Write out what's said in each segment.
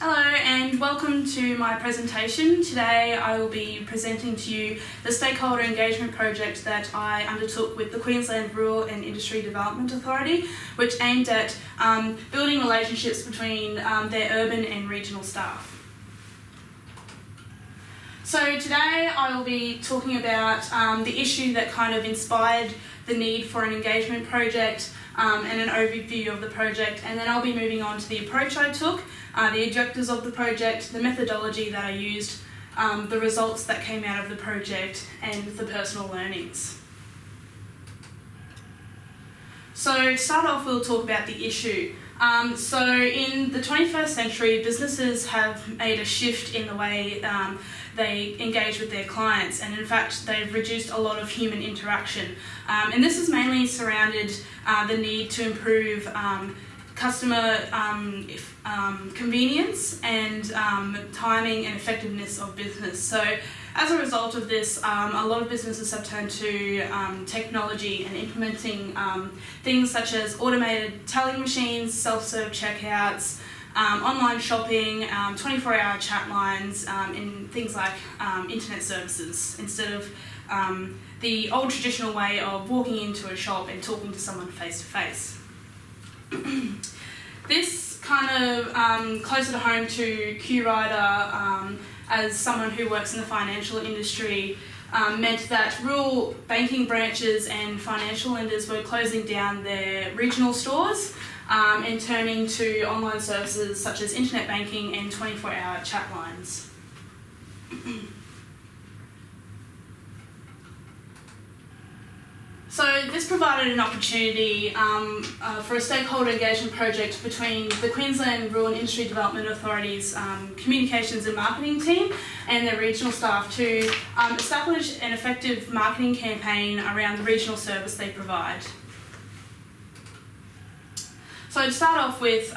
Hello and welcome to my presentation. Today I will be presenting to you the Stakeholder Engagement project that I undertook with the Queensland Rural and Industry Development Authority, which aimed at building relationships between their urban and regional staff. So today I will be talking about the issue that kind of inspired the need for an engagement project and an overview of the project, and then I'll be moving on to the approach I took, the objectives of the project, the methodology that I used, the results that came out of the project, and the personal learnings. So to start off, we'll talk about the issue. So in the 21st century, businesses have made a shift in the way they engage with their clients, and in fact they've reduced a lot of human interaction, and this has mainly surrounded the need to improve customer convenience and timing and effectiveness of business. So as a result of this, a lot of businesses have turned to technology and implementing things such as automated tallying machines, self-serve checkouts, online shopping, 24-hour chat lines, and things like internet services, instead of the old traditional way of walking into a shop and talking to someone face to face. This kind of closer to home to QRider, as someone who works in the financial industry, meant that rural banking branches and financial lenders were closing down their regional stores and turning to online services such as internet banking and 24-hour chat lines. So this provided an opportunity for a stakeholder engagement project between the Queensland Rural and Industry Development Authority's communications and marketing team and their regional staff to establish an effective marketing campaign around the regional service they provide. So to start off with,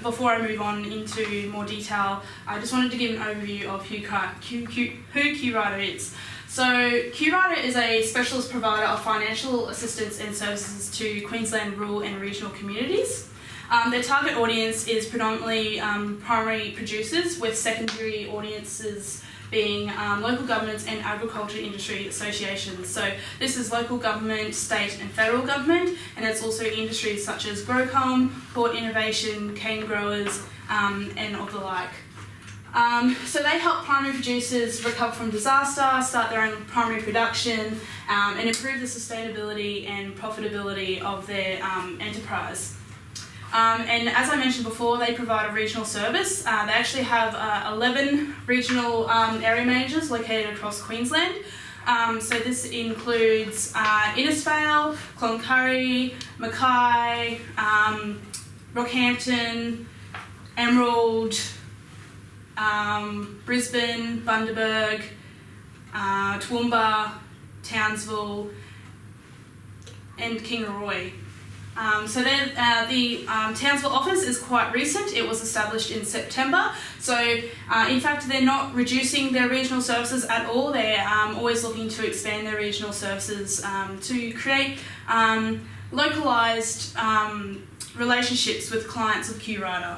before I move on into more detail, I just wanted to give an overview of who QRider is. So QRider is a specialist provider of financial assistance and services to Queensland rural and regional communities. Their target audience is predominantly primary producers, with secondary audiences being local governments and agriculture industry associations. So this is local government, state and federal government, and it's also industries such as Growcom, port innovation, cane growers, and of the like. So they help primary producers recover from disaster, start their own primary production, and improve the sustainability and profitability of their enterprise. And as I mentioned before, they provide a regional service. They actually have 11 regional area managers located across Queensland. So this includes Innisfail, Cloncurry, Mackay, Rockhampton, Emerald, Brisbane, Bundaberg, Toowoomba, Townsville, and Kingaroy. So the Townsville office is quite recent. It was established in September. So in fact, they're not reducing their regional services at all. They're always looking to expand their regional services to create localised relationships with clients of QRider.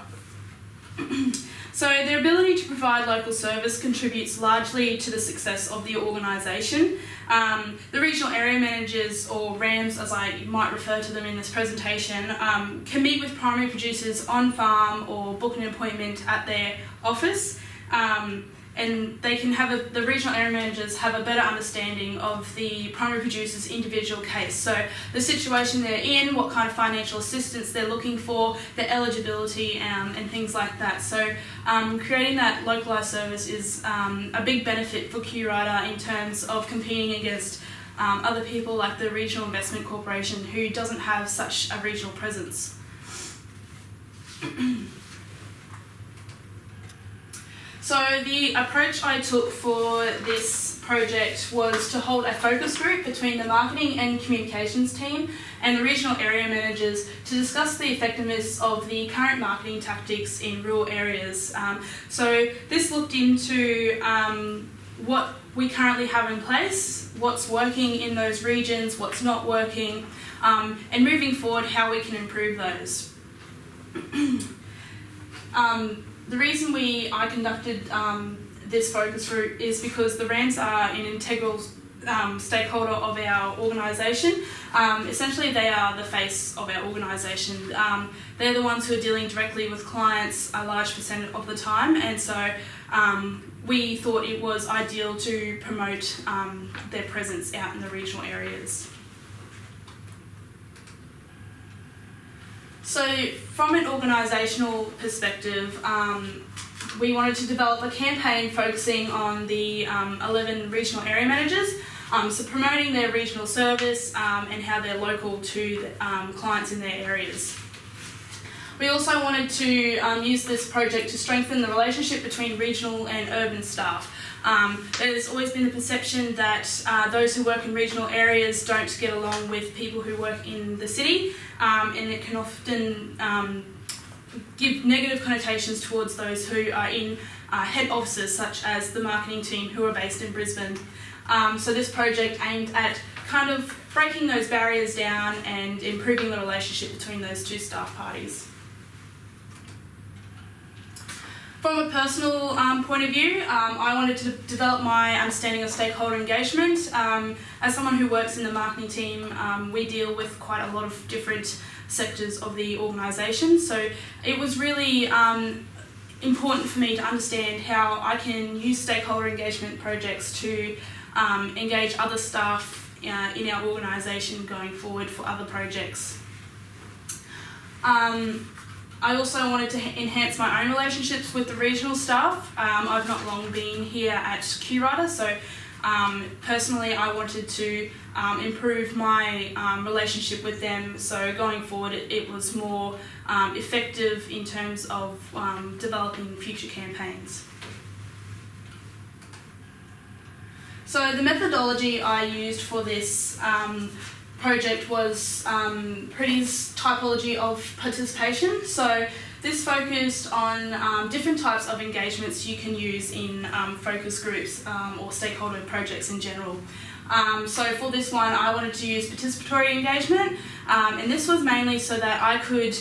So their ability to provide local service contributes largely to the success of the organisation. The regional area managers, or RAMs as I might refer to them in this presentation, can meet with primary producers on farm or book an appointment at their office, and they can have the regional area managers have a better understanding of the primary producer's individual case. So the situation they're in, what kind of financial assistance they're looking for, their eligibility, and things like that. So creating that localised service is a big benefit for QRider in terms of competing against other people like the Regional Investment Corporation, who doesn't have such a regional presence. So the approach I took for this project was to hold a focus group between the marketing and communications team and the regional area managers to discuss the effectiveness of the current marketing tactics in rural areas. So this looked into what we currently have in place, what's working in those regions, what's not working, and moving forward how we can improve those. The reason I conducted this focus group is because the RAMs are an integral stakeholder of our organisation. Essentially, they are the face of our organisation. They're the ones who are dealing directly with clients a large percent of the time, and so we thought it was ideal to promote their presence out in the regional areas. So from an organisational perspective, we wanted to develop a campaign focusing on the 11 regional area managers, so promoting their regional service and how they're local to clients in their areas. We also wanted to use this project to strengthen the relationship between regional and urban staff. There's always been the perception that those who work in regional areas don't get along with people who work in the city, and it can often give negative connotations towards those who are in head offices such as the marketing team who are based in Brisbane. So this project aimed at kind of breaking those barriers down and improving the relationship between those two staff parties. From a personal point of view, I wanted to develop my understanding of stakeholder engagement. As someone who works in the marketing team, we deal with quite a lot of different sectors of the organisation, so it was really important for me to understand how I can use stakeholder engagement projects to engage other staff in our organisation going forward for other projects. I also wanted to enhance my own relationships with the regional staff. I've not long been here at QWriter, so personally I wanted to improve my relationship with them, so going forward it was more effective in terms of developing future campaigns. So the methodology I used for this project was Pretty's typology of participation. So this focused on different types of engagements you can use in focus groups or stakeholder projects in general. So for this one I wanted to use participatory engagement, and this was mainly so that I could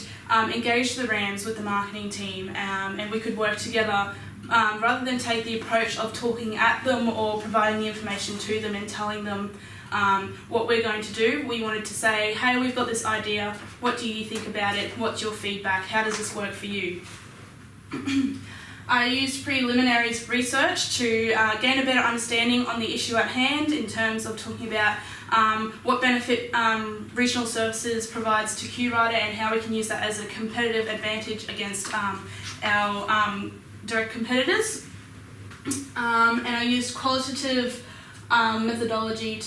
engage the RAMs with the marketing team and we could work together rather than take the approach of talking at them or providing the information to them and telling them what we're going to do. We wanted to say, hey, we've got this idea, what do you think about it, what's your feedback, how does this work for you? I used preliminary research to gain a better understanding on the issue at hand in terms of talking about what benefit regional services provides to QWriter and how we can use that as a competitive advantage against our direct competitors. And I used qualitative methodology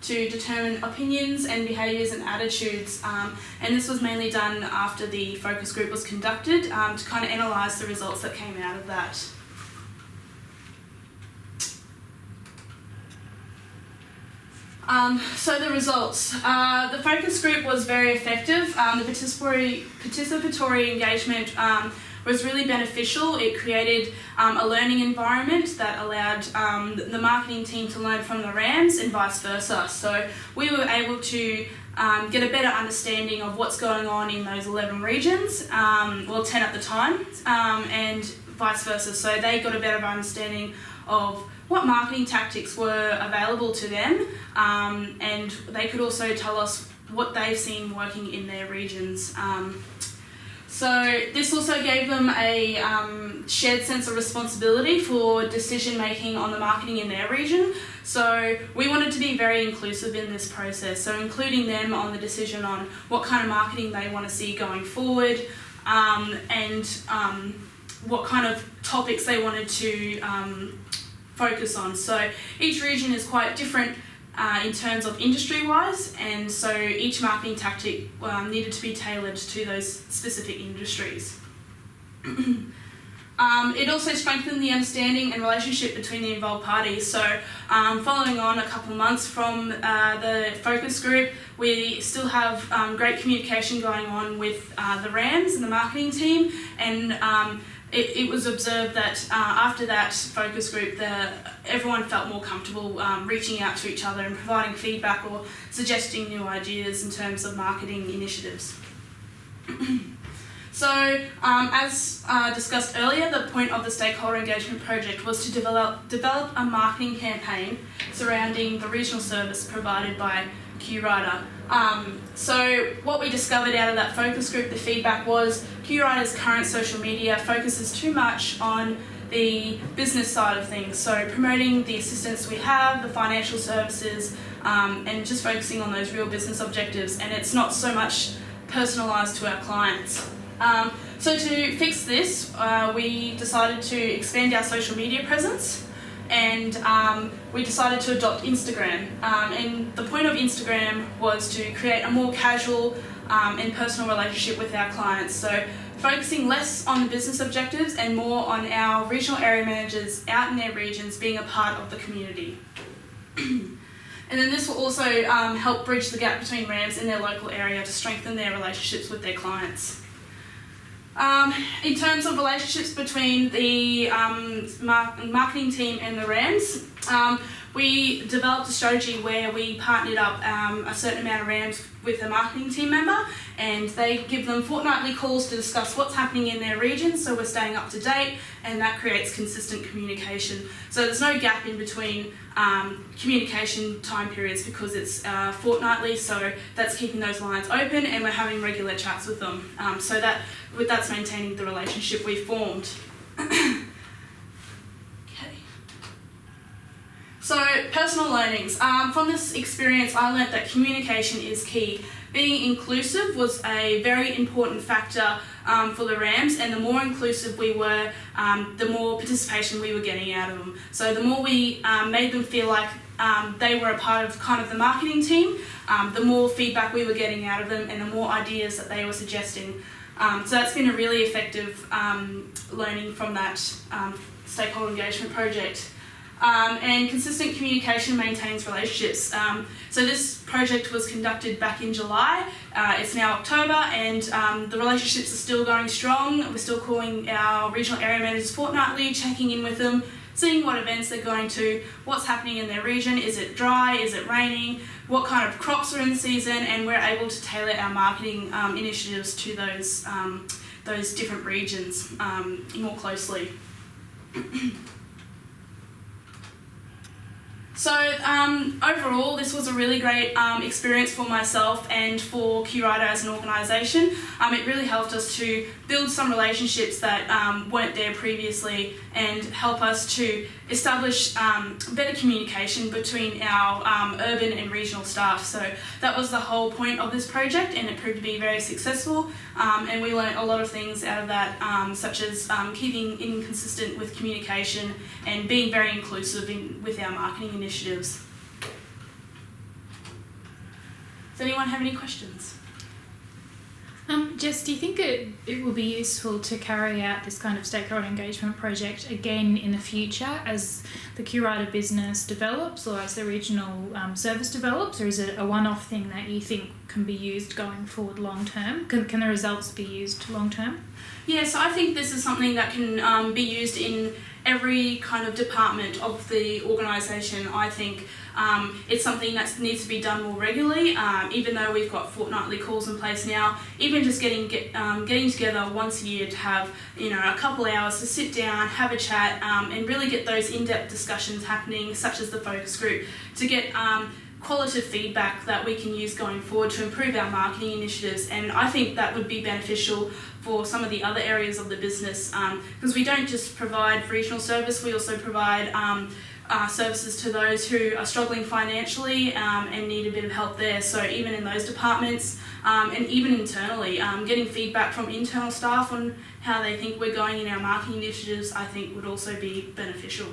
to determine opinions and behaviours and attitudes, and this was mainly done after the focus group was conducted to kind of analyse the results that came out of that. So the results. The focus group was very effective. The participatory engagement was really beneficial. It created a learning environment that allowed the marketing team to learn from the RAMs and vice versa. So we were able to get a better understanding of what's going on in those 11 regions, well 10 at the time, and vice versa. So they got a better understanding of what marketing tactics were available to them, and they could also tell us what they've seen working in their regions. So this also gave them a shared sense of responsibility for decision making on the marketing in their region. So we wanted to be very inclusive in this process, so including them on the decision on what kind of marketing they want to see going forward, and what kind of topics they wanted to focus on. So each region is quite different in terms of industry-wise, and so each marketing tactic needed to be tailored to those specific industries. It also strengthened the understanding and relationship between the involved parties. So following on a couple of months from the focus group, we still have great communication going on with the RAMs and the marketing team, and it was observed that after that focus group, everyone felt more comfortable reaching out to each other and providing feedback or suggesting new ideas in terms of marketing initiatives. So, as discussed earlier, the point of the Stakeholder Engagement Project was to develop a marketing campaign surrounding the regional service provided by QRider. So what we discovered out of that focus group, the feedback was QRider's current social media focuses too much on the business side of things, so promoting the assistance we have, the financial services, and just focusing on those real business objectives, and it's not so much personalised to our clients. So to fix this, we decided to expand our social media presence, and we decided to adopt Instagram. And the point of Instagram was to create a more casual and personal relationship with our clients. So focusing less on the business objectives and more on our regional area managers out in their regions being a part of the community. And then this will also help bridge the gap between RAMs and their local area to strengthen their relationships with their clients. In terms of relationships between the marketing team and the RAMs, we developed a strategy where we partnered up a certain amount of RAMs with a marketing team member, and they give them fortnightly calls to discuss what's happening in their region, so we're staying up to date, and that creates consistent communication. So there's no gap in between communication time periods because it's fortnightly, so that's keeping those lines open, and we're having regular chats with them. So that's maintaining the relationship we formed. So, personal learnings. From this experience, I learnt that communication is key. Being inclusive was a very important factor for the RAMs, and the more inclusive we were, the more participation we were getting out of them. So the more we made them feel like they were a part of kind of the marketing team, the more feedback we were getting out of them and the more ideas that they were suggesting. So that's been a really effective learning from that stakeholder engagement project. And consistent communication maintains relationships. So this project was conducted back in July. It's now October, and the relationships are still going strong. We're still calling our regional area managers fortnightly, checking in with them, seeing what events they're going to, what's happening in their region, is it dry, is it raining, what kind of crops are in season, and we're able to tailor our marketing initiatives to those different regions more closely. So overall, this was a really great experience for myself and for QRider as an organisation. It really helped us to build some relationships that weren't there previously and help us to establish better communication between our urban and regional staff. So that was the whole point of this project, and it proved to be very successful. And we learnt a lot of things out of that, such as keeping inconsistent with communication and being very inclusive with our marketing initiatives. Does anyone have any questions? Jess, do you think it will be useful to carry out this kind of stakeholder engagement project again in the future as the QRider business develops or as the regional service develops, or is it a one-off thing that you think can be used going forward long term? Can the results be used long term? Yeah, so I think this is something that can be used in every kind of department of the organisation. I think it's something that needs to be done more regularly, even though we've got fortnightly calls in place now. Even just getting together once a year to have a couple hours to sit down, have a chat, and really get those in-depth discussions happening, such as the focus group, to get qualitative feedback that we can use going forward to improve our marketing initiatives. And I think that would be beneficial for some of the other areas of the business, because we don't just provide regional service, we also provide services to those who are struggling financially and need a bit of help there. So even in those departments, and even internally, getting feedback from internal staff on how they think we're going in our marketing initiatives, I think would also be beneficial.